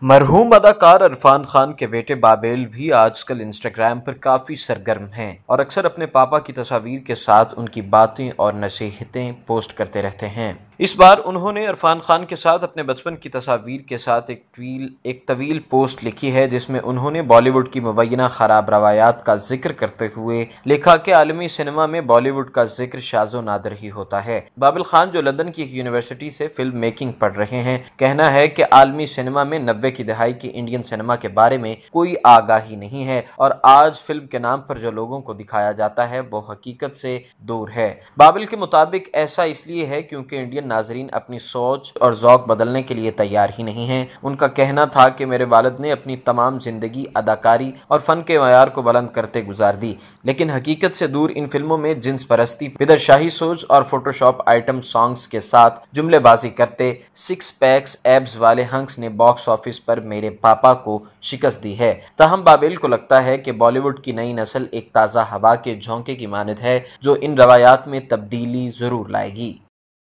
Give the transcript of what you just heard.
مرحوم اداکار عرفان خان کے بیٹے بابیل بھی آج کل انسٹاگرام پر کافی سرگرم ہیں اور اکثر اپنے پاپا کی تصاویر کے ساتھ ان کی باتیں اور نصیحتیں پوسٹ کرتے رہتے ہیں۔ اس بار انہوں نے عرفان خان کے ساتھ اپنے بچپن کی تصاویر کے ساتھ ایک طویل پوسٹ لکھی ہے، جس میں انہوں نے بالی ووڈ کی مبینہ خراب روایات کا ذکر کرتے ہوئے لکھا کہ عالمی سینما میں بالی ووڈ کا ذکر شاذ و نادر ہی ہوتا ہے۔ بابل خان، جو لندن کی ایک یونیورسٹی سے فلم میکنگ پڑھ رہے ہیں، کہنا ہے کہ عالمی سینما میں 90 کی دہائی کی انڈین سینما کے بارے میں کوئی آگاہی نہیں ہے اور آج فلم کے نام پر جو لوگوں کو دکھایا جاتا ہے وہ حقیقت سے دور ہے۔ بابل کے مطابق ایسا اس لیے ہے کیونکہ انڈین ناظرین اپنی سوچ اور ذوق بدلنے کے لیے تیار ہی نہیں ہیں۔ ان کا کہنا تھا کہ میرے والد نے اپنی تمام زندگی اداکاری اور فن کے معیار کو بلند کرتے گزار دی، لیکن حقیقت سے دور ان فلموں میں جنس پرستی، پدر شاہی سوچ اور فوٹو شاپ آئٹم سانگز کے ساتھ جملے بازی کرتے سکس پیکس ایبز والے ہنکس نے باکس آفس پر میرے پاپا کو شکست دی ہے۔ تاہم بابل کو لگتا ہے کہ بالی ووڈ کی نئی نسل ایک تازہ ہوا کے جھونکے کی مانند ہے جو ان روایات میں تبدیلی ضرور لائے گی۔